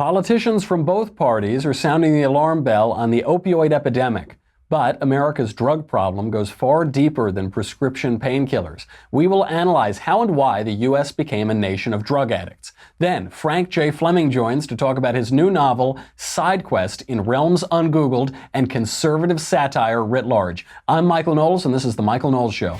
Politicians from both parties are sounding the alarm bell on the opioid epidemic. But America's drug problem goes far deeper than prescription painkillers. We will analyze how and why the U.S. became a nation of drug addicts. Then, Frank J. Flemming joins to talk about his new novel, Sidequest, in Realms Ungoogled and conservative satire writ large. I'm Michael Knowles, and this is The Michael Knowles Show.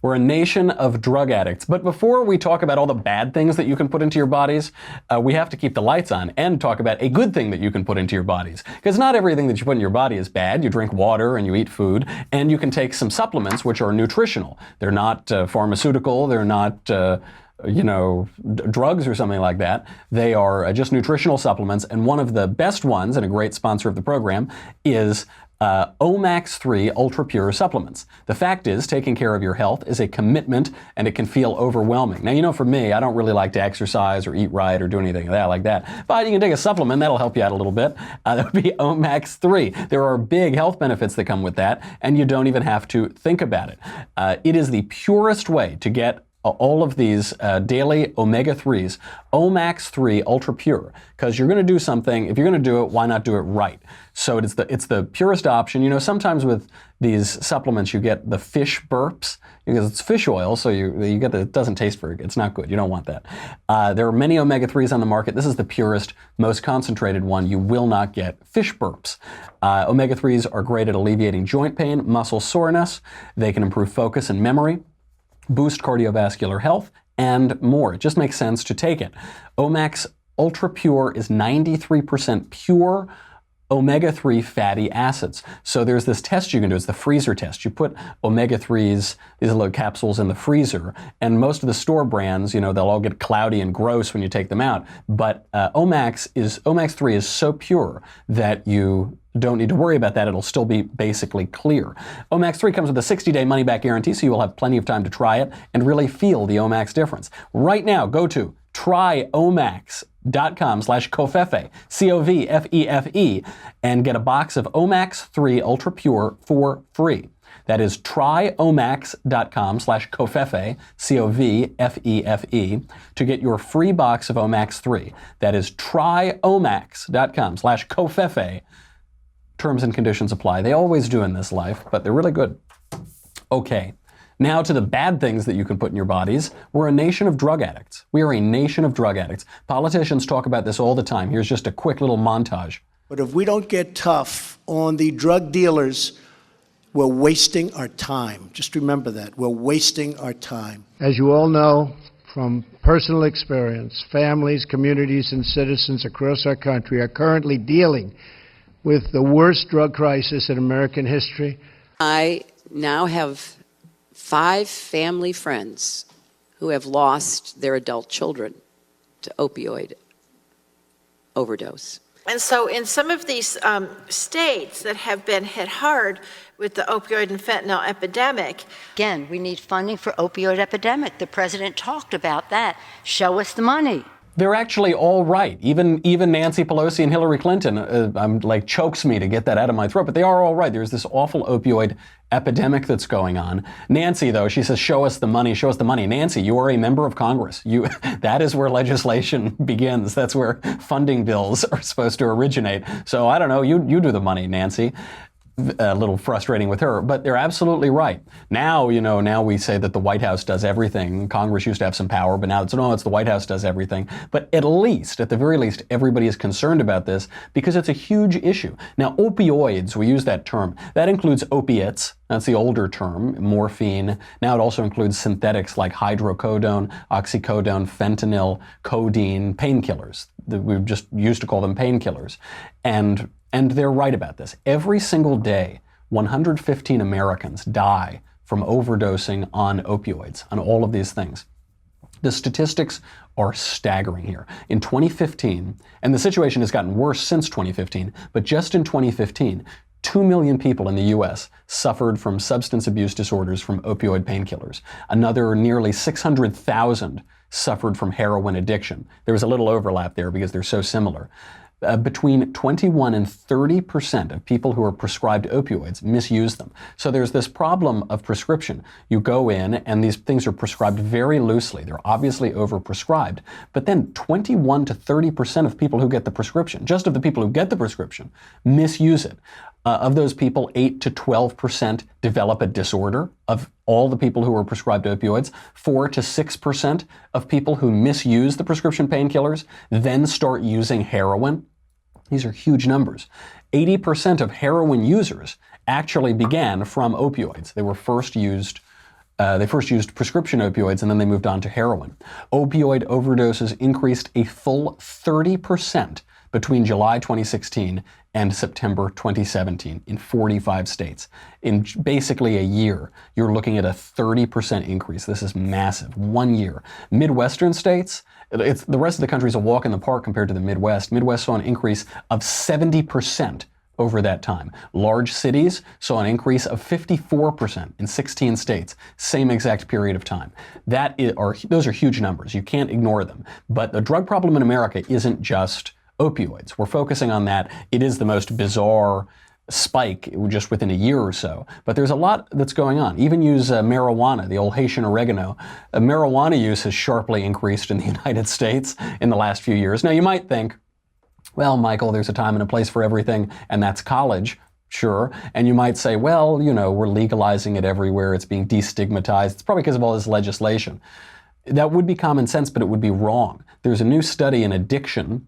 We're a nation of drug addicts. But before we talk about all the bad things that you can put into your bodies, we have to keep the lights on and talk about a good thing that you can put into your bodies. Because not everything that you put in your body is bad. You drink water and you eat food, and you can take some supplements which are nutritional. They're not pharmaceutical. They're not drugs or something like that. They are just nutritional supplements. And one of the best ones, and a great sponsor of the program, is Omax 3 Ultra Pure supplements. The fact is, taking care of your health is a commitment, and it can feel overwhelming. Now, for me, I don't really like to exercise or eat right or do anything like that. But you can take a supplement that'll help you out a little bit. That would be Omax 3. There are big health benefits that come with that, and you don't even have to think about it. It is the purest way to get all of these daily omega-3s, Omax 3 Ultra Pure, because you're going to do something. If you're going to do it, why not do it right? So it's the purest option. Sometimes with these supplements you get the fish burps because it's fish oil, so you get it doesn't taste very good. It's not good. You don't want that. There are many omega-3s on the market. This is the purest, most concentrated one. You will not get fish burps. Omega-3s are great at alleviating joint pain, muscle soreness. They can improve focus and memory, boost cardiovascular health, and more. It just makes sense to take it. Omax Ultra Pure is 93% pure omega-3 fatty acids. So there's this test you can do. It's the freezer test. You put omega-3s, these little capsules, in the freezer, and most of the store brands, they'll all get cloudy and gross when you take them out. But Omax 3 is so pure that you don't need to worry about that. It'll still be basically clear. Omax 3 comes with a 60-day money-back guarantee, so you will have plenty of time to try it and really feel the Omax difference. Right now, go to tryomax.com/covfefe, C-O-V-F-E-F-E, and get a box of Omax 3 Ultra Pure for free. That is tryomax.com/covfefe, C-O-V-F-E-F-E, to get your free box of Omax 3. That is tryomax.com/covfefe. Terms and conditions apply. They always do in this life, but they're really good. Okay, now to the bad things that you can put in your bodies. We're a nation of drug addicts. We are a nation of drug addicts. Politicians talk about this all the time. Here's just a quick little montage. But if we don't get tough on the drug dealers, we're wasting our time. Just remember that. We're wasting our time. As you all know from personal experience, families, communities, and citizens across our country are currently dealing with the worst drug crisis in American history. I now have 5 family friends who have lost their adult children to opioid overdose. And so in some of these states that have been hit hard with the opioid and fentanyl epidemic. Again, we need funding for opioid epidemic. The president talked about that. Show us the money. They're actually all right. Even Nancy Pelosi and Hillary Clinton, chokes me to get that out of my throat, but they are all right. There's this awful opioid epidemic that's going on. Nancy, though, she says, show us the money, show us the money. Nancy, you are a member of Congress. That is where legislation begins. That's where funding bills are supposed to originate. So I don't know, you do the money, Nancy. A little frustrating with her, but they're absolutely right. Now we say that the White House does everything. Congress used to have some power, but now it's the White House does everything. But at the very least, everybody is concerned about this because it's a huge issue. Now, opioids, we use that term. That includes opiates. That's the older term, morphine. Now it also includes synthetics like hydrocodone, oxycodone, fentanyl, codeine, painkillers. We just used to call them painkillers. And they're right about this. Every single day, 115 Americans die from overdosing on opioids, on all of these things. The statistics are staggering here. In 2015, and the situation has gotten worse since 2015, but just in 2015, 2 million people in the U.S. suffered from substance abuse disorders from opioid painkillers. Another nearly 600,000 suffered from heroin addiction. There was a little overlap there because they're so similar. Between 21 and 30% of people who are prescribed opioids misuse them. So there's this problem of prescription. You go in and these things are prescribed very loosely. They're obviously overprescribed. But then 21 to 30% of people who get the prescription, just of the people who get the prescription, misuse it. Of those people, 8 to 12% develop a disorder. Of all the people who are prescribed opioids, 4 to 6% of people who misuse the prescription painkillers then start using heroin. These are huge numbers. 80% of heroin users actually began from opioids. They first used prescription opioids and then they moved on to heroin. Opioid overdoses increased a full 30% between July 2016 and September 2017 in 45 states. In basically a year, you're looking at a 30% increase. This is massive. 1 year. Midwestern states, the rest of the country is a walk in the park compared to the Midwest. Midwest saw an increase of 70% over that time. Large cities saw an increase of 54% in 16 states, same exact period of time. Those are huge numbers. You can't ignore them. But the drug problem in America isn't just opioids. We're focusing on that. It is the most bizarre spike just within a year or so. But there's a lot that's going on. Even use marijuana, the old Haitian oregano. Marijuana use has sharply increased in the United States in the last few years. Now you might think, well, Michael, there's a time and a place for everything, and that's college. Sure. And you might say, well, we're legalizing it everywhere. It's being destigmatized. It's probably because of all this legislation. That would be common sense, but it would be wrong. There's a new study in addiction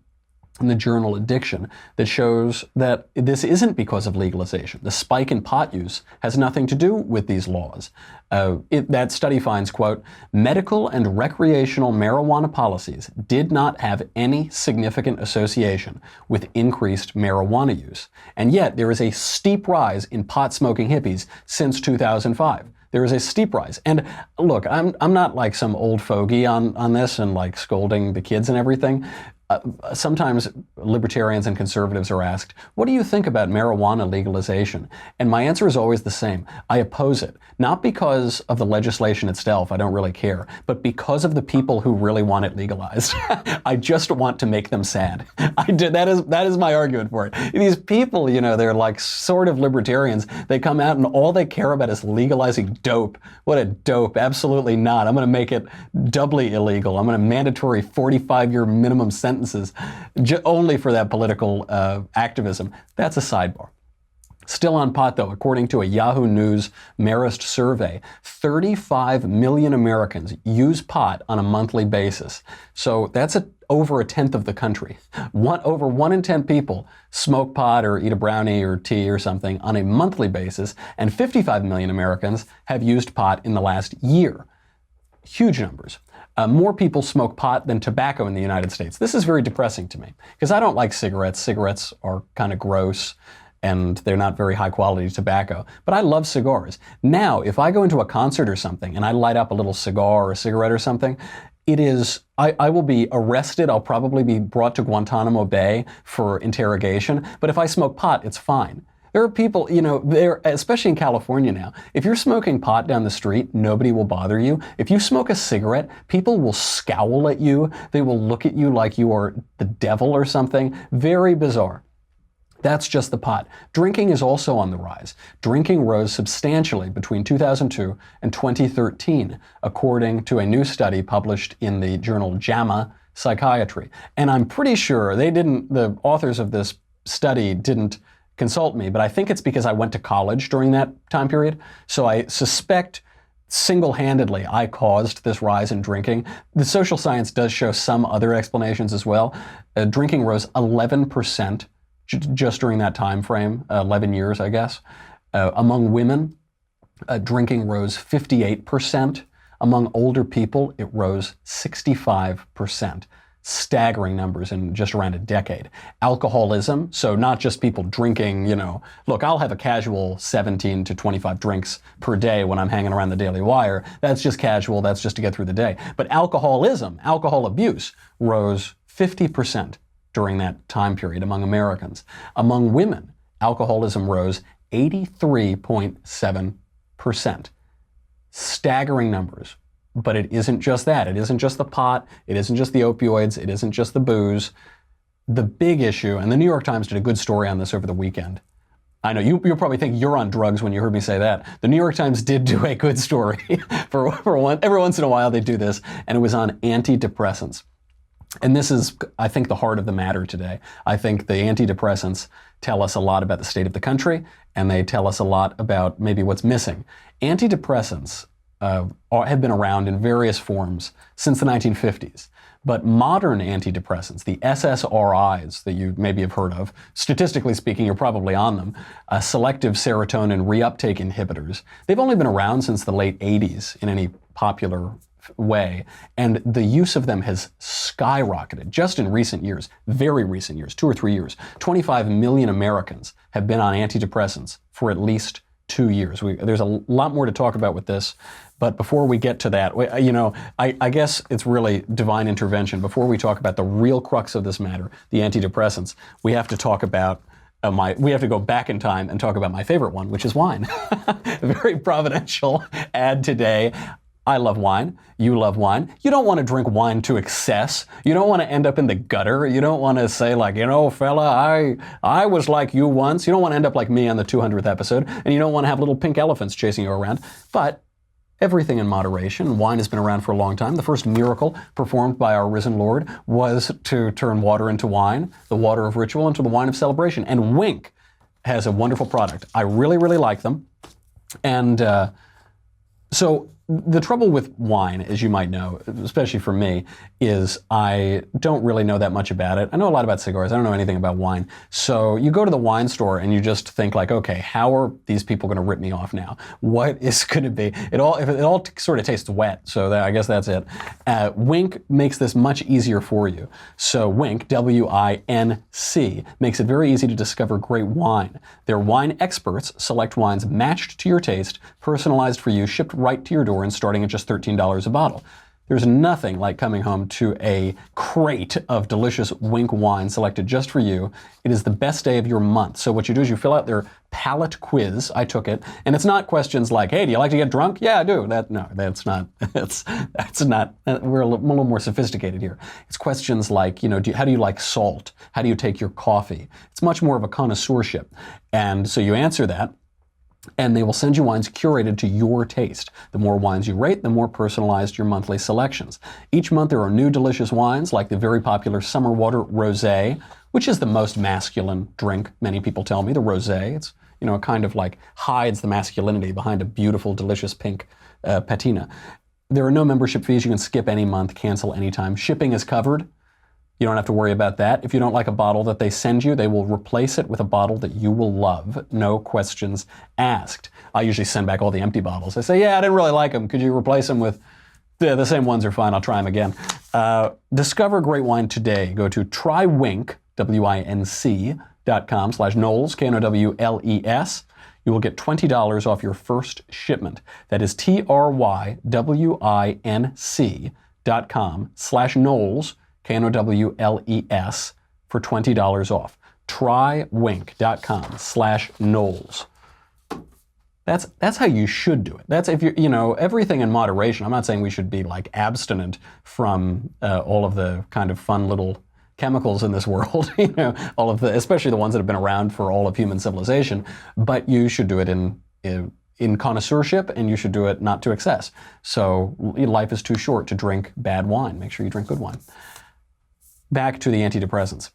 in the journal Addiction that shows that this isn't because of legalization. The spike in pot use has nothing to do with these laws. That study finds, quote, medical and recreational marijuana policies did not have any significant association with increased marijuana use. And yet there is a steep rise in pot smoking hippies since 2005. There is a steep rise. And look, I'm not like some old fogey on this and like scolding the kids and everything. Sometimes libertarians and conservatives are asked, what do you think about marijuana legalization? And my answer is always the same. I oppose it. Not because of the legislation itself, I don't really care, but because of the people who really want it legalized. I just want to make them sad. That is my argument for it. These people, they're like sort of libertarians. They come out and all they care about is legalizing dope. What a dope. Absolutely not. I'm going to make it doubly illegal. I'm going to mandatory 45-year minimum sentence only for that political activism. That's a sidebar. Still on pot, though, according to a Yahoo News Marist survey, 35 million Americans use pot on a monthly basis. So that's over a tenth of the country. Over 1 in 10 people smoke pot or eat a brownie or tea or something on a monthly basis, and 55 million Americans have used pot in the last year. Huge numbers. More people smoke pot than tobacco in the United States. This is very depressing to me because I don't like cigarettes. Cigarettes are kind of gross and they're not very high quality tobacco, but I love cigars. Now, if I go into a concert or something and I light up a little cigar or a cigarette or something, I will be arrested. I'll probably be brought to Guantanamo Bay for interrogation. But if I smoke pot, it's fine. There are people, especially in California now, if you're smoking pot down the street, nobody will bother you. If you smoke a cigarette, people will scowl at you. They will look at you like you are the devil or something. Very bizarre. That's just the pot. Drinking is also on the rise. Drinking rose substantially between 2002 and 2013, according to a new study published in the journal JAMA Psychiatry. And I'm pretty sure the authors of this study didn't consult me, but I think it's because I went to college during that time period. So I suspect single-handedly I caused this rise in drinking. The social science does show some other explanations as well. Drinking rose 11% just during that time frame, 11 years, I guess. Among women, drinking rose 58%. Among older people, it rose 65%. Staggering numbers in just around a decade. Alcoholism, so not just people drinking, look, I'll have a casual 17 to 25 drinks per day when I'm hanging around the Daily Wire. That's just casual, that's just to get through the day. But alcoholism, alcohol abuse, rose 50% during that time period among Americans. Among women, alcoholism rose 83.7%. Staggering numbers. But it isn't just that. It isn't just the pot. It isn't just the opioids. It isn't just the booze. the big issue, and the New York Times did a good story on this over the weekend. I know you'll probably think you're on drugs when you heard me say that. The New York Times did do a good story for one. Every once in a while they do this, and it was on antidepressants. And this is, I think, the heart of the matter today. I think the antidepressants tell us a lot about the state of the country, and they tell us a lot about maybe what's missing. Antidepressants have been around in various forms since the 1950s. But modern antidepressants, the SSRIs that you maybe have heard of, statistically speaking, you're probably on them, selective serotonin reuptake inhibitors, they've only been around since the late 80s in any popular way, and the use of them has skyrocketed just in recent years, very recent years, 2 or 3 years. 25 million Americans have been on antidepressants for at least 2 years. There's a lot more to talk about with this, but before we get to that, I guess it's really divine intervention. Before we talk about the real crux of this matter, the antidepressants, we have to talk about we have to go back in time and talk about my favorite one, which is wine. A very providential ad today. I love wine. You love wine. You don't want to drink wine to excess. You don't want to end up in the gutter. You don't want to say like, fella, I was like you once. You don't want to end up like me on the 200th episode. And you don't want to have little pink elephants chasing you around. But everything in moderation. Wine has been around for a long time. The first miracle performed by our risen Lord was to turn water into wine, the water of ritual into the wine of celebration. And Wink has a wonderful product. I really, really like them. And so the trouble with wine, as you might know, especially for me, is I don't really know that much about it. I know a lot about cigars. I don't know anything about wine. So you go to the wine store and you just think like, okay, how are these people going to rip me off now? What is going to be? It all sort of tastes wet. So I guess that's it. Wink makes this much easier for you. So Wink, W-I-N-C, makes it very easy to discover great wine. Their wine experts select wines matched to your taste, personalized for you, shipped right to your door, and starting at just $13 a bottle. There's nothing like coming home to a crate of delicious Wink wine selected just for you. It is the best day of your month. So what you do is you fill out their palate quiz. I took it, and it's not questions like, "Hey, do you like to get drunk?" "Yeah, I do." That's not. That's not. We're a little more sophisticated here. It's questions like, how do you like salt? How do you take your coffee? It's much more of a connoisseurship, and so you answer that. And they will send you wines curated to your taste. The more wines you rate, the more personalized your monthly selections. Each month there are new delicious wines like the very popular Summer Water Rosé, which is the most masculine drink, many people tell me, the rosé. It's, it kind of like hides the masculinity behind a beautiful, delicious pink patina. There are no membership fees. You can skip any month, cancel anytime. Shipping is covered. You don't have to worry about that. If you don't like a bottle that they send you, they will replace it with a bottle that you will love. No questions asked. I usually send back all the empty bottles. I say, yeah, I didn't really like them. Could you replace them with, the same ones are fine. I'll try them again. Discover great wine today. Go to trywink, WINC.com/Knowles, KNOWLES. You will get $20 off your first shipment. That is trywinc.com/Knowles, KNOWLES, for $20 off. Trywink.com/Knowles. That's how you should do it. That's if everything in moderation. I'm not saying we should be like abstinent from all of the kind of fun little chemicals in this world, all of especially the ones that have been around for all of human civilization. But you should do it in connoisseurship, and you should do it not to excess. So life is too short to drink bad wine. Make sure you drink good wine. Back to the antidepressants.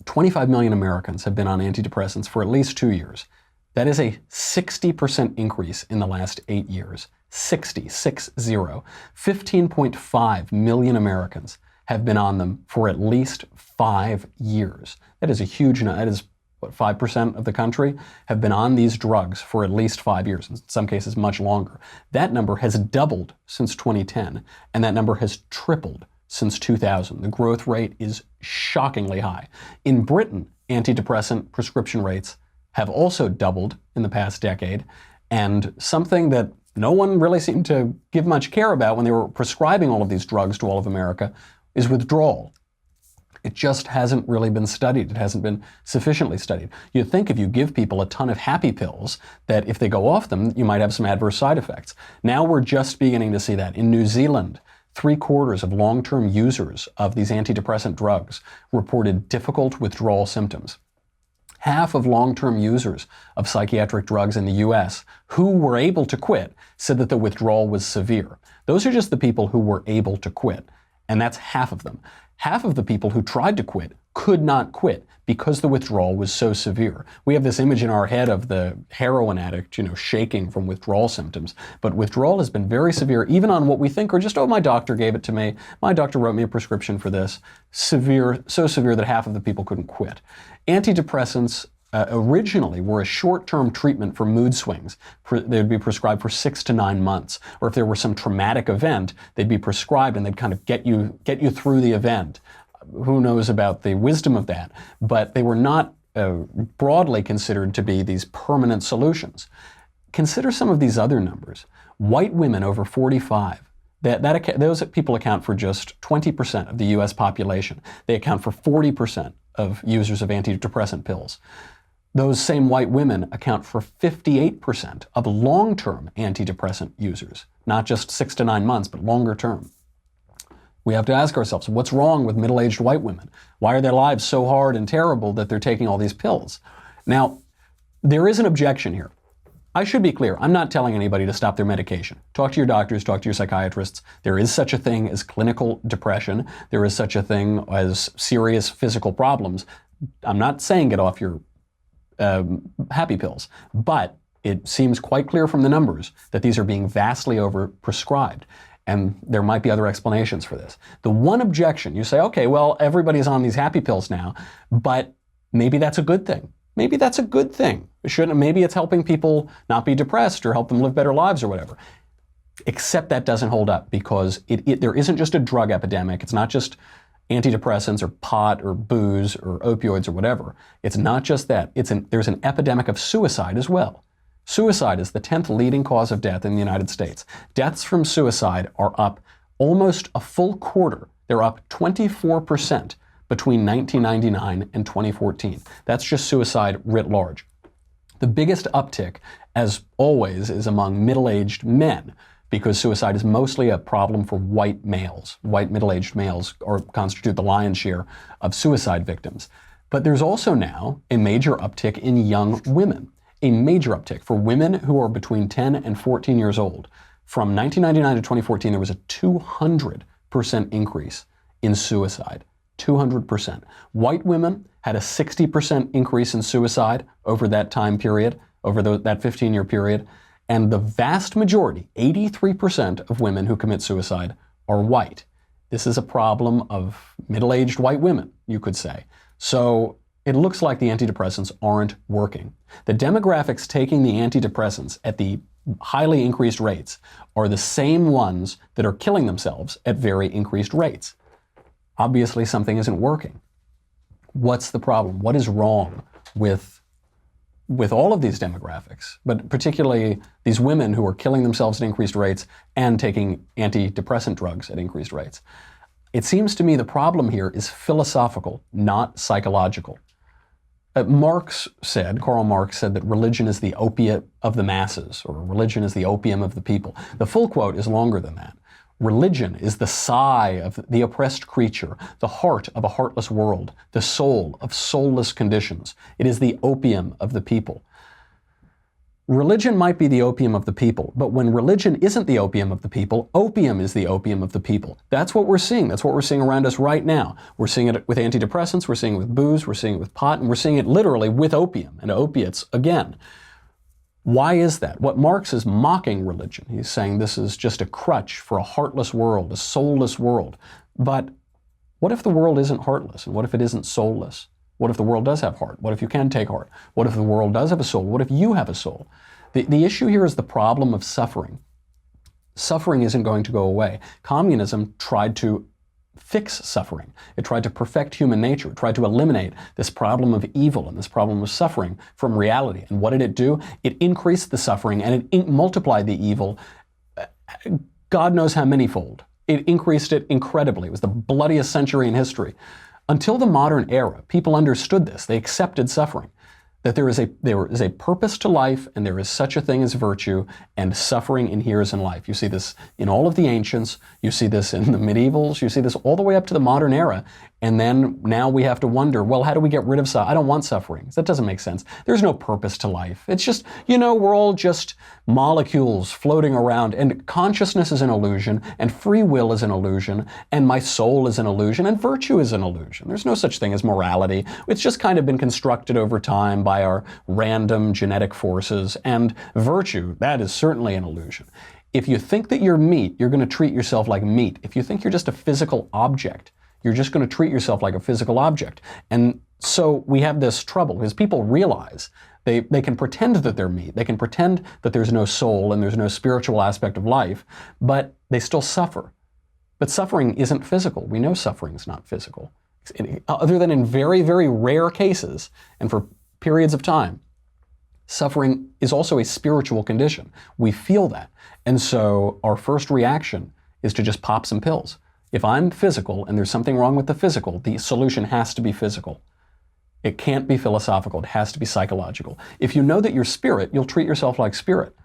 25 million Americans have been on antidepressants for at least 2 years. That is a 60% increase in the last 8 years. 60. 15.5 million Americans have been on them for at least 5 years. That is a huge number. That is, 5% of the country have been on these drugs for at least 5 years, in some cases much longer. That number has doubled since 2010, and that number has tripled since 2000. The growth rate is shockingly high. In Britain, antidepressant prescription rates have also doubled in the past decade, and something that no one really seemed to give much care about when they were prescribing all of these drugs to all of America is withdrawal. It just hasn't really been studied. It hasn't been sufficiently studied. You'd think if you give people a ton of happy pills, that if they go off them, you might have some adverse side effects. Now we're just beginning to see that. In New Zealand, 3/4 of long-term users of these antidepressant drugs reported difficult withdrawal symptoms. Half of long-term users of psychiatric drugs in the US who were able to quit said that the withdrawal was severe. Those are just the people who were able to quit, and that's half of them. Half of the people who tried to quit could not quit because the withdrawal was so severe. We have this image in our head of the heroin addict, shaking from withdrawal symptoms, but withdrawal has been very severe, even on what we think are just, oh, my doctor gave it to me, my doctor wrote me a prescription for this. Severe, so severe that half of the people couldn't quit. Antidepressants originally were a short-term treatment for mood swings. They would be prescribed for 6 to 9 months. Or if there was some traumatic event, they'd be prescribed and they'd kind of get you through the event. Who knows about the wisdom of that? But they were not broadly considered to be these permanent solutions. Consider some of these other numbers. White women over 45. Those people account for just 20% of the US population. They account for 40% of users of antidepressant pills. Those same white women account for 58% of long-term antidepressant users, not just 6 to 9 months, but longer term. We have to ask ourselves, what's wrong with middle-aged white women? Why are their lives so hard and terrible that they're taking all these pills? Now, there is an objection here. I should be clear, I'm not telling anybody to stop their medication. Talk to your doctors, talk to your psychiatrists. There is such a thing as clinical depression. There is such a thing as serious physical problems. I'm not saying get off your happy pills, but it seems quite clear from the numbers that these are being vastly overprescribed. And there might be other explanations for this. The one objection, you say, okay, well, everybody's on these happy pills now, but maybe that's a good thing. Maybe that's a good thing. Maybe it's helping people not be depressed or help them live better lives or whatever. Except that doesn't hold up because there isn't just a drug epidemic. It's not just antidepressants or pot or booze or opioids or whatever. It's not just that. There's an epidemic of suicide as well. Suicide is the 10th leading cause of death in the United States. Deaths from suicide are up almost a full quarter. They're up 24% between 1999 and 2014. That's just suicide writ large. The biggest uptick, as always, is among middle-aged men, because suicide is mostly a problem for white males. White middle-aged males constitute the lion's share of suicide victims. But there's also now a major uptick in young women. A major uptick for women who are between 10 and 14 years old. From 1999 to 2014, there was a 200% increase in suicide. 200%. White women had a 60% increase in suicide over that time period, over that 15-year period. And the vast majority, 83% of women who commit suicide are white. This is a problem of middle-aged white women, you could say. So it looks like the antidepressants aren't working. The demographics taking the antidepressants at the highly increased rates are the same ones that are killing themselves at very increased rates. Obviously, something isn't working. What's the problem? What is wrong with all of these demographics, but particularly these women who are killing themselves at increased rates and taking antidepressant drugs at increased rates? It seems to me the problem here is philosophical, not psychological. Karl Marx said that religion is the opiate of the masses, or religion is the opium of the people. The full quote is longer than that. Religion is the sigh of the oppressed creature, the heart of a heartless world, the soul of soulless conditions. It is the opium of the people. Religion might be the opium of the people, but when religion isn't the opium of the people, opium is the opium of the people. That's what we're seeing. That's what we're seeing around us right now. We're seeing it with antidepressants, we're seeing it with booze, we're seeing it with pot, and we're seeing it literally with opium and opiates again. Why is that? What Marx is mocking religion. He's saying this is just a crutch for a heartless world, a soulless world. But what if the world isn't heartless? And what if it isn't soulless? What if the world does have heart? What if you can take heart? What if the world does have a soul? What if you have a soul? The issue here is the problem of suffering. Suffering isn't going to go away. Communism tried to fix suffering. It tried to perfect human nature. It tried to eliminate this problem of evil and this problem of suffering from reality. And what did it do? It increased the suffering and it multiplied the evil, God knows how manyfold. It increased it incredibly. It was the bloodiest century in history. Until the modern era, people understood this. They accepted suffering. that there is a purpose to life, and there is such a thing as virtue, and suffering inheres in life. You see this in all of the ancients, you see this in the medievals, you see this all the way up to the modern era, and then now we have to wonder, well, how do we get rid of suffering? I don't want suffering. That doesn't make sense. There's no purpose to life. It's just, we're all just molecules floating around, and consciousness is an illusion, and free will is an illusion, and my soul is an illusion, and virtue is an illusion. There's no such thing as morality. It's just kind of been constructed over time by our random genetic forces, and virtue, that is certainly an illusion. If you think that you're meat, you're going to treat yourself like meat. If you think you're just a physical object, you're just going to treat yourself like a physical object. And so we have this trouble because people realize they can pretend that they're meat. They can pretend that there's no soul and there's no spiritual aspect of life, but they still suffer. But suffering isn't physical. We know suffering is not physical. Other than in very, very rare cases and for periods of time, suffering is also a spiritual condition. We feel that. And so our first reaction is to just pop some pills. If I'm physical and there's something wrong with the physical, the solution has to be physical. It can't be philosophical. It has to be psychological. If you know that you're spirit, you'll treat yourself like spirit.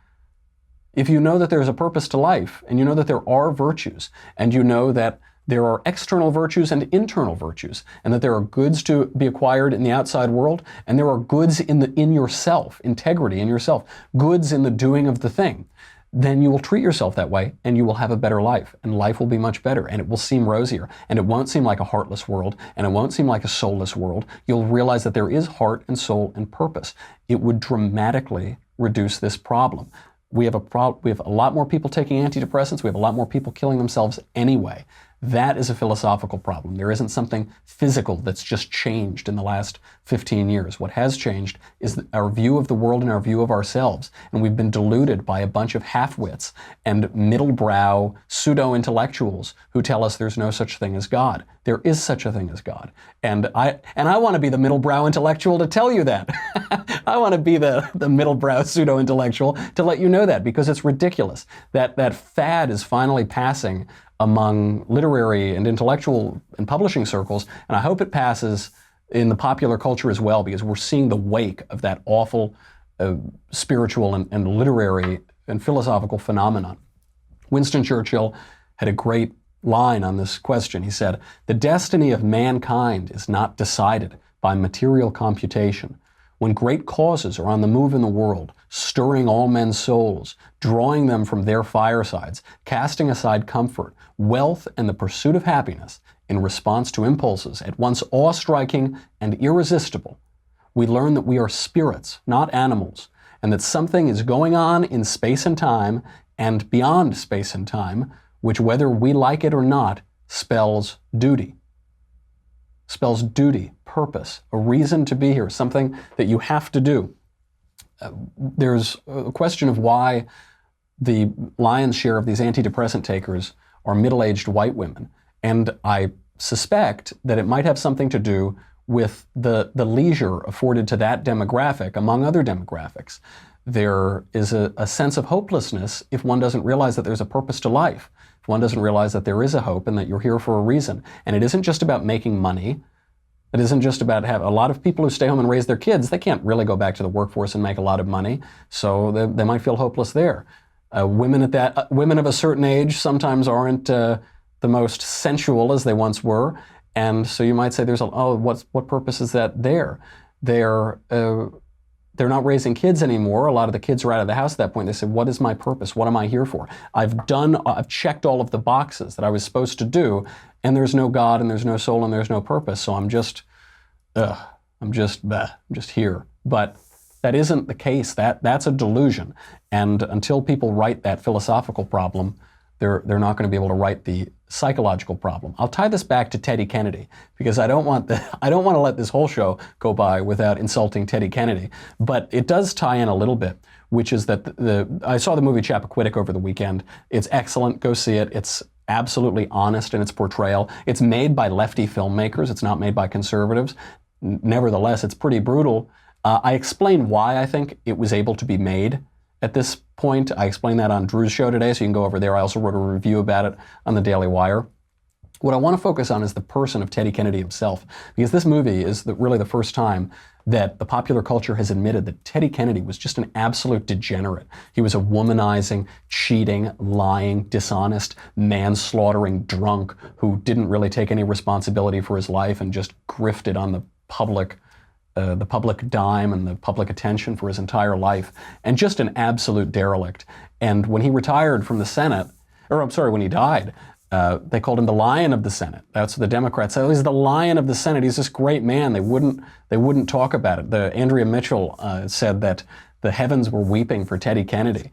If you know that there's a purpose to life, and you know that there are virtues, and you know that there are external virtues and internal virtues, and that there are goods to be acquired in the outside world, and there are goods in yourself, integrity in yourself, goods in the doing of the thing, then you will treat yourself that way, and you will have a better life, and life will be much better, and it will seem rosier, and it won't seem like a heartless world, and it won't seem like a soulless world. You'll realize that there is heart and soul and purpose. It would dramatically reduce this problem. We have a lot more people taking antidepressants. We have a lot more people killing themselves anyway. That is a philosophical problem. There isn't something physical that's just changed in the last 15 years. What has changed is our view of the world and our view of ourselves. And we've been deluded by a bunch of half-wits and middle-brow pseudo-intellectuals who tell us there's no such thing as God. There is such a thing as God. And I want to be the middle-brow intellectual to tell you that. I want to be the middle-brow pseudo-intellectual to let you know that, because it's ridiculous. That fad is finally passing among literary and intellectual and publishing circles, and I hope it passes in the popular culture as well, because we're seeing the wake of that awful spiritual and literary and philosophical phenomenon. Winston Churchill had a great line on this question. He said, "The destiny of mankind is not decided by material computation. When great causes are on the move in the world, stirring all men's souls, drawing them from their firesides, casting aside comfort, wealth, and the pursuit of happiness in response to impulses at once awe-striking and irresistible, we learn that we are spirits, not animals, and that something is going on in space and time and beyond space and time, which, whether we like it or not, spells duty." Spells duty, purpose, a reason to be here, something that you have to do. There's a question of why the lion's share of these antidepressant takers are middle-aged white women. And I suspect that it might have something to do with the leisure afforded to that demographic among other demographics. There is a sense of hopelessness if one doesn't realize that there's a purpose to life. If one doesn't realize that there is a hope and that you're here for a reason. And it isn't just about making money. It isn't just about a lot of people who stay home and raise their kids, they can't really go back to the workforce and make a lot of money, so they might feel hopeless there. Women of a certain age sometimes aren't the most sensual as they once were, and so you might say what purpose is that there? They're not raising kids anymore. A lot of the kids are out of the house at that point. They say, what is my purpose? What am I here for? I've checked all of the boxes that I was supposed to do, and there's no God, and there's no soul, and there's no purpose. So I'm just here. But that isn't the case. That's a delusion. And until people write that philosophical problem, they're not going to be able to write the psychological problem. I'll tie this back to Teddy Kennedy, because I don't want to let this whole show go by without insulting Teddy Kennedy. But it does tie in a little bit, which is that I saw the movie Chappaquiddick over the weekend. It's excellent. Go see it. It's absolutely honest in its portrayal. It's made by lefty filmmakers. It's not made by conservatives. Nevertheless, it's pretty brutal. I explain why I think it was able to be made at this point. I explained that on Drew's show today, so you can go over there. I also wrote a review about it on the Daily Wire. What I want to focus on is the person of Teddy Kennedy himself, because this movie is really the first time that the popular culture has admitted that Teddy Kennedy was just an absolute degenerate. He was a womanizing, cheating, lying, dishonest, manslaughtering drunk who didn't really take any responsibility for his life and just grifted on the public dime and the public attention for his entire life, and just an absolute derelict. And when he retired from the Senate, or I'm sorry, when he died, they called him the Lion of the Senate. That's what the Democrats said. Oh, he's the Lion of the Senate. He's this great man. They wouldn't talk about it. Andrea Mitchell said that the heavens were weeping for Teddy Kennedy.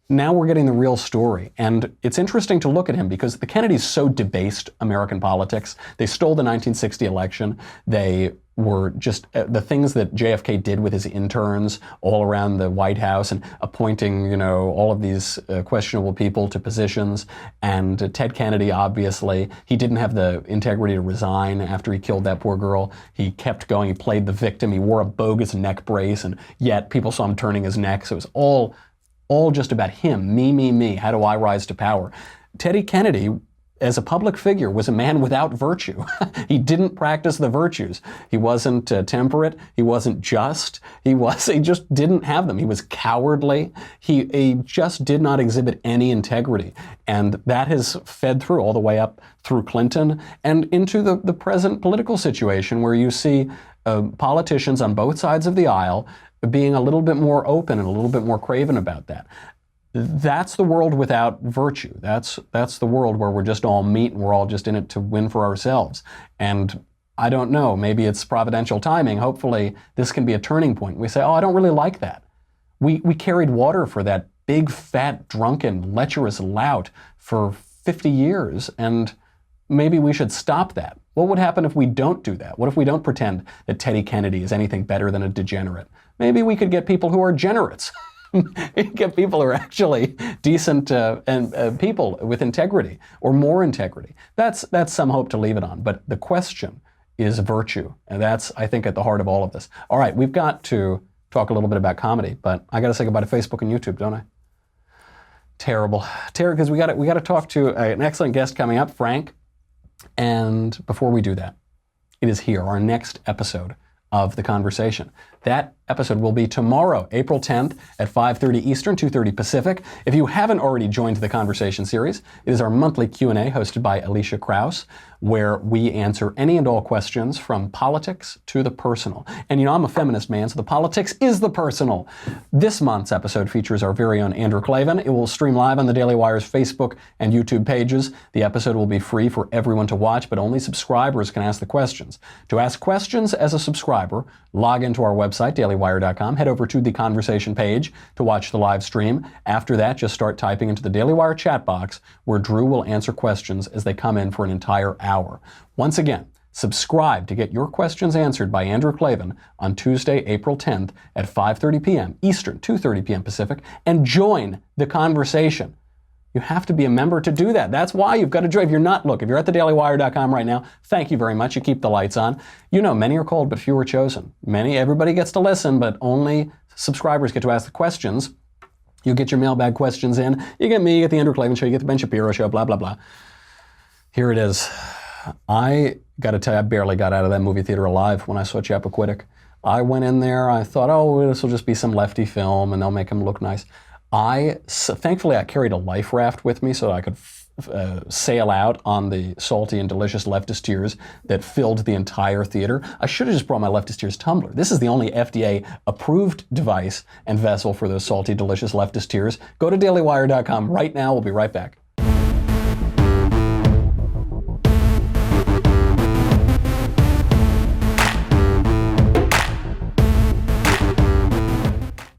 Now we're getting the real story. And it's interesting to look at him because the Kennedys so debased American politics. They stole the 1960 election. They were just the things that JFK did with his interns all around the White House and appointing, all of these questionable people to positions. And Ted Kennedy, obviously, he didn't have the integrity to resign after he killed that poor girl. He kept going. He played the victim. He wore a bogus neck brace, and yet people saw him turning his neck. So it was all just about him. Me. How do I rise to power? Teddy Kennedy, as a public figure, was a man without virtue. He didn't practice the virtues. He wasn't temperate. He wasn't just. He just didn't have them. He was cowardly. He just did not exhibit any integrity. And that has fed through all the way up through Clinton and into the present political situation where you see politicians on both sides of the aisle being a little bit more open and a little bit more craven about that. That's the world without virtue. That's the world where we're just all meat and we're all just in it to win for ourselves. And I don't know, maybe it's providential timing. Hopefully this can be a turning point. We say, oh, I don't really like that. We carried water for that big, fat, drunken, lecherous lout for 50 years, and maybe we should stop that. What would happen if we don't do that? What if we don't pretend that Teddy Kennedy is anything better than a degenerate? Maybe we could get people who are generates. Get people who are actually decent and people with integrity or more integrity. That's some hope to leave it on. But the question is virtue. And that's, I think, at the heart of all of this. All right, we've got to talk a little bit about comedy, but I got to say goodbye to Facebook and YouTube, don't I? Terrible. Because we got to talk to an excellent guest coming up, Frank. And before we do that, it is here, our next episode of The Conversation. That episode will be tomorrow, April 10th at 5:30 Eastern, 2:30 Pacific. If you haven't already joined the Conversation series, it is our monthly Q&A hosted by Alicia Krause, where we answer any and all questions from politics to the personal. And I'm a feminist man, so the politics is the personal. This month's episode features our very own Andrew Klavan. It will stream live on the Daily Wire's Facebook and YouTube pages. The episode will be free for everyone to watch, but only subscribers can ask the questions. To ask questions as a subscriber, log into our website, dailywire.com, head over to the Conversation page to watch the live stream. After that, just start typing into the Daily Wire chat box where Drew will answer questions as they come in for an entire hour. Once again, subscribe to get your questions answered by Andrew Klavan on Tuesday, April 10th at 5:30 p.m. Eastern, 2:30 p.m. Pacific, and join the conversation. You have to be a member to do that. That's why you've got to join. If you're at thedailywire.com right now, thank you very much. You keep the lights on. Many are called, but few are chosen. Everybody gets to listen, but only subscribers get to ask the questions. You get your mailbag questions in. You get me, you get the Andrew Klavan Show, you get the Ben Shapiro Show, blah, blah, blah. Here it is. I got to tell you, I barely got out of that movie theater alive when I saw Chappaquiddick. I went in there, I thought, oh, this will just be some lefty film and they'll make him look nice. Thankfully, I carried a life raft with me so I could sail out on the salty and delicious leftist tears that filled the entire theater. I should have just brought my leftist tears tumbler. This is the only FDA-approved device and vessel for those salty, delicious leftist tears. Go to dailywire.com right now. We'll be right back.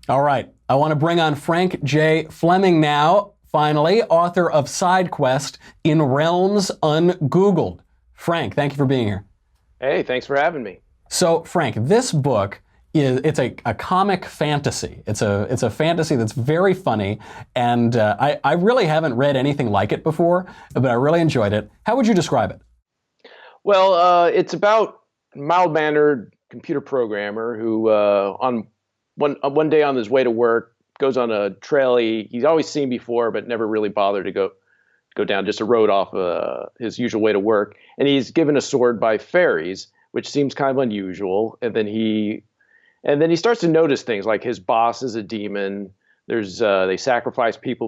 All right, I want to bring on Frank J. Flemming now, finally, author of Sidequest in Realms Ungoogled. Frank, thank you for being here. Hey, thanks for having me. So, Frank, this book it's a comic fantasy. It's a fantasy that's very funny, and I really haven't read anything like it before, but I really enjoyed it. How would you describe it? Well, it's about a mild-mannered computer programmer who, on one day on his way to work, goes on a trail he's always seen before, but never really bothered to go down, just a road off his usual way to work. And he's given a sword by fairies, which seems kind of unusual. And then he And then he starts to notice things like his boss is a demon. They sacrifice people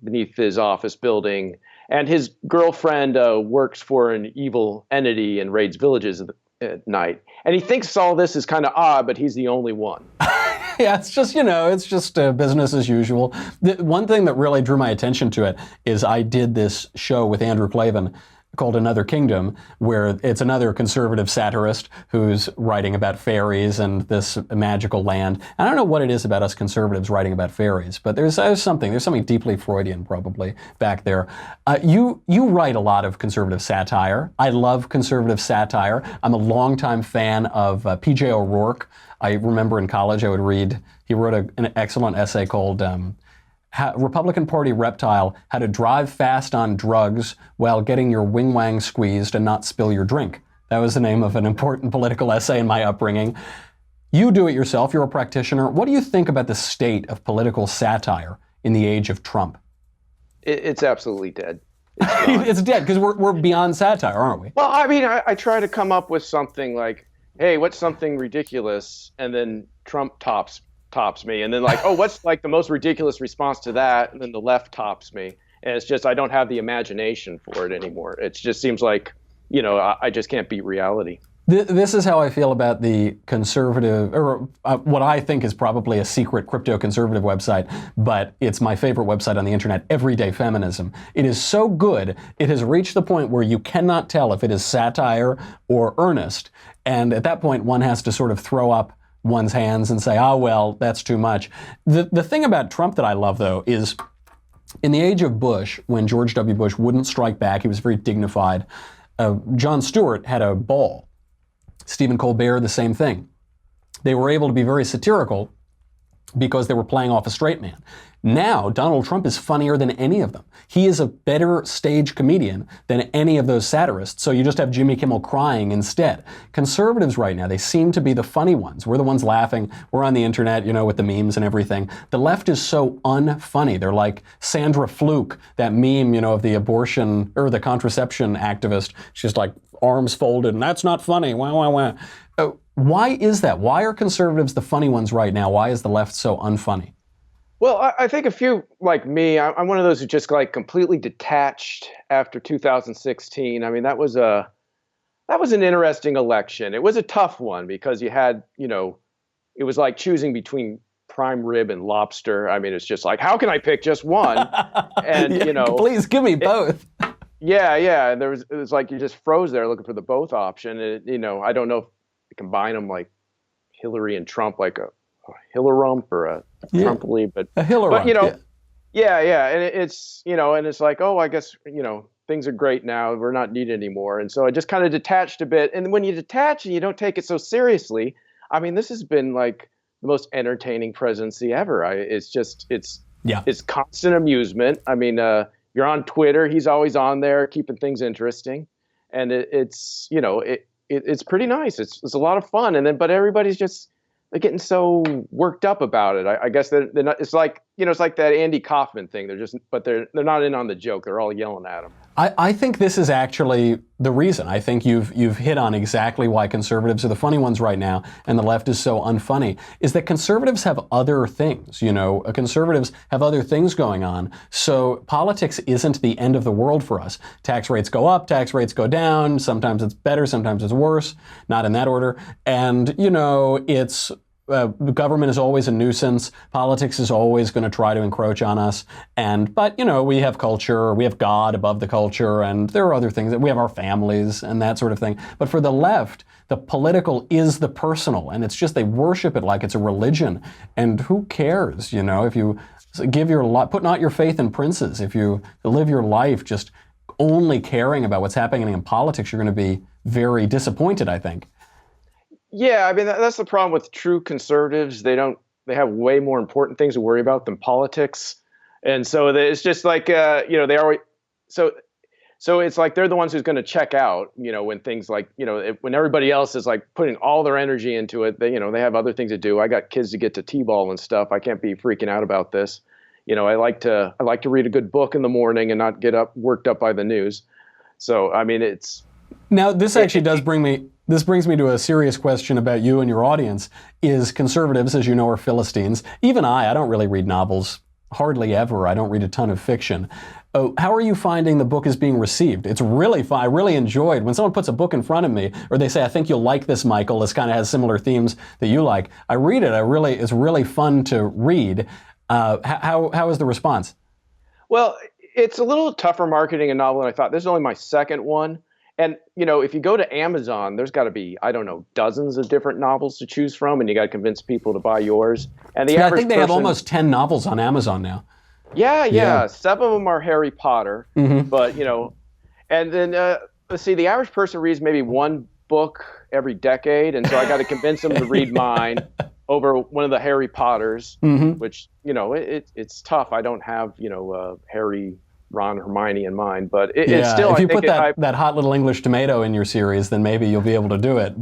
beneath his office building, and his girlfriend works for an evil entity and raids villages at night. And he thinks all this is kind of odd, but he's the only one. Yeah, it's just, business as usual. The one thing that really drew my attention to it is I did this show with Andrew Klavan called Another Kingdom, where it's another conservative satirist who's writing about fairies and this magical land. I don't know what it is about us conservatives writing about fairies, but there's something deeply Freudian probably back there. You write a lot of conservative satire. I love conservative satire. I'm a longtime fan of P.J. O'Rourke. I remember in college I would read, he wrote an excellent essay called Republican Party Reptile, How to Drive Fast on Drugs While Getting Your Wing Wang Squeezed and Not Spill Your Drink. That was the name of an important political essay in my upbringing. You do it yourself, you're a practitioner. What do you think about the state of political satire in the age of Trump? It's absolutely dead. It's dead because we're beyond satire, aren't we? Well, I mean, I try to come up with something like, hey, what's something ridiculous? And then Trump tops me, and then like, oh, what's like the most ridiculous response to that? And then the left tops me, and it's just I don't have the imagination for it anymore. It just seems like, I just can't beat reality. This is how I feel about the conservative, or what I think is probably a secret crypto-conservative website, but it's my favorite website on the internet, Everyday Feminism. It is so good, it has reached the point where you cannot tell if it is satire or earnest, and at that point one has to sort of throw up one's hands and say, oh, well, that's too much. The thing about Trump that I love, though, is in the age of Bush, when George W. Bush wouldn't strike back, he was very dignified. Jon Stewart had a ball. Stephen Colbert, the same thing. They were able to be very satirical because they were playing off a straight man. Now, Donald Trump is funnier than any of them. He is a better stage comedian than any of those satirists, so you just have Jimmy Kimmel crying instead. Conservatives right now, they seem to be the funny ones. We're the ones laughing. We're on the internet, with the memes and everything. The left is so unfunny. They're like Sandra Fluke, that meme, of the abortion or the contraception activist. She's like arms folded, and that's not funny. Wah, wah, wah. Why is that? Why are conservatives the funny ones right now? Why is the left so unfunny? Well, I think if you, like me, I'm one of those who just like completely detached after 2016. I mean, that was an interesting election. It was a tough one because you had, it was like choosing between prime rib and lobster. I mean, it's just like, how can I pick just one? And, please give me both. Yeah. And it was like you just froze there looking for the both option. And, I don't know if you combine them like Hillary and Trump, like a Hillerump or a Trumply, but a Hillerump, yeah. And it's, and it's like, oh, I guess, things are great now. We're not needed anymore. And so I just kind of detached a bit. And when you detach and you don't take it so seriously, I mean, this has been like the most entertaining presidency ever. It's constant amusement. I mean, you're on Twitter. He's always on there keeping things interesting. And it's pretty nice. It's a lot of fun. And then, but everybody's just, they're getting so worked up about it. I guess they're not. It's like it's like that Andy Kaufman thing. They're not in on the joke. They're all yelling at him. I think this is actually the reason. I think you've hit on exactly why conservatives are the funny ones right now, and the left is so unfunny. Is that conservatives have other things. Conservatives have other things going on. So politics isn't the end of the world for us. Tax rates go up, tax rates go down. Sometimes it's better, sometimes it's worse. Not in that order. And it's. The government is always a nuisance. Politics is always going to try to encroach on us. But we have culture, we have God above the culture, and there are other things. We have our families and that sort of thing. But for the left, the political is the personal, and it's just they worship it like it's a religion. And who cares? If you give your life, put not your faith in princes. If you live your life just only caring about what's happening in politics, you're going to be very disappointed, I think. Yeah, I mean that's the problem with true conservatives. They have way more important things to worry about than politics, and so it's just like they always so it's like they're the ones who's going to check out. When things like when everybody else is like putting all their energy into it, they have other things to do. I got kids to get to t-ball and stuff. I can't be freaking out about this. I like to read a good book in the morning and not get worked up by the news. So I mean it's. Now, this actually does bring me This brings me to a serious question about you and your audience. Is conservatives, as you know, are Philistines. Even I don't really read novels, hardly ever. I don't read a ton of fiction. How are you finding the book is being received? It's really fun. I really enjoyed when someone puts a book in front of me, or they say, I think you'll like this, Michael. This kind of has similar themes that you like. I read it. It's really fun to read. How is the response? Well, it's a little tougher marketing a novel than I thought. This is only my second one. And, you know, if you go to Amazon, there's got to be, I don't know, dozens of different novels to choose from, and you got to convince people to buy yours. And the average I think they have almost 10 novels on Amazon now. Yeah. 7 of them are Harry Potter. Mm-hmm. But, you know, and then, let's see, the average person reads maybe one book every decade. And so I got to convince them to read mine over one of the Harry Potters, mm-hmm. which, you know, it's tough. I don't have, you know, Harry, Ron, Hermione in mind, but it's still. If you put that hot little English tomato in your series, then maybe you'll be able to do it.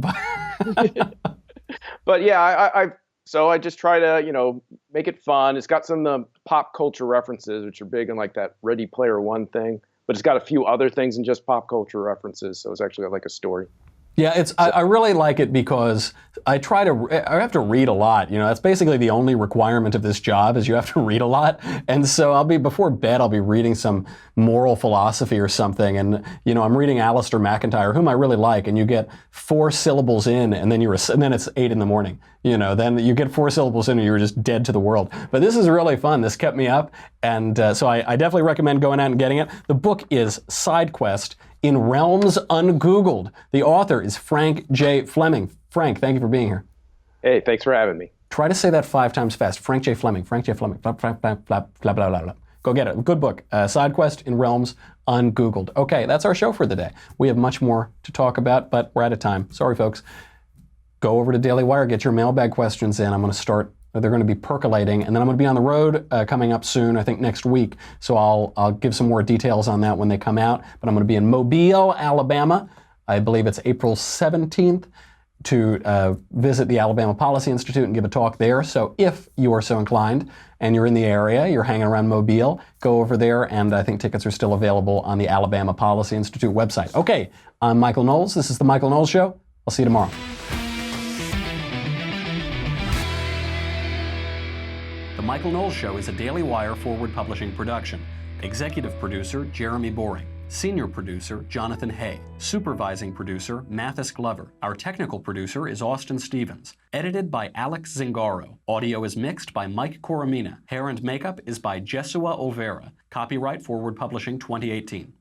But yeah, so I just try to, you know, make it fun. It's got some of the pop culture references, which are big in like that Ready Player One thing, but it's got a few other things than just pop culture references. So it's actually like a story. Yeah, I really like it because I have to read a lot. You know, that's basically the only requirement of this job is you have to read a lot. And so before bed, I'll be reading some moral philosophy or something. And, you know, I'm reading Alistair McIntyre, whom I really like. And you get 4 syllables in and then it's 8 in the morning. You know, then you get 4 syllables in and you're just dead to the world. But this is really fun. This kept me up. And so I definitely recommend going out and getting it. The book is Sidequest in Realms Ungoogled. The author is Frank J. Flemming. Frank, thank you for being here. Hey, thanks for having me. Try to say that 5 times fast. Frank J. Flemming. Frank J. Flemming. Blah, blah, blah, blah, blah, blah, blah. Go get it. Good book. Sidequest in Realms Ungoogled. Okay, that's our show for the day. We have much more to talk about, but we're out of time. Sorry, folks. Go over to Daily Wire, get your mailbag questions in. I'm going to start. They're going to be percolating, and then I'm going to be on the road coming up soon, I think next week. So I'll give some more details on that when they come out. But I'm going to be in Mobile, Alabama. I believe it's April 17th to visit the Alabama Policy Institute and give a talk there. So if you are so inclined and you're in the area, you're hanging around Mobile, go over there, and I think tickets are still available on the Alabama Policy Institute website. Okay, I'm Michael Knowles. This is The Michael Knowles Show. I'll see you tomorrow. The Michael Knowles Show is a Daily Wire forward publishing production. Executive producer, Jeremy Boring. Senior producer, Jonathan Hay. Supervising producer, Mathis Glover. Our technical producer is Austin Stevens. Edited by Alex Zingaro. Audio is mixed by Mike Coromina. Hair and makeup is by Jesua Olvera. Copyright Forward Publishing 2018.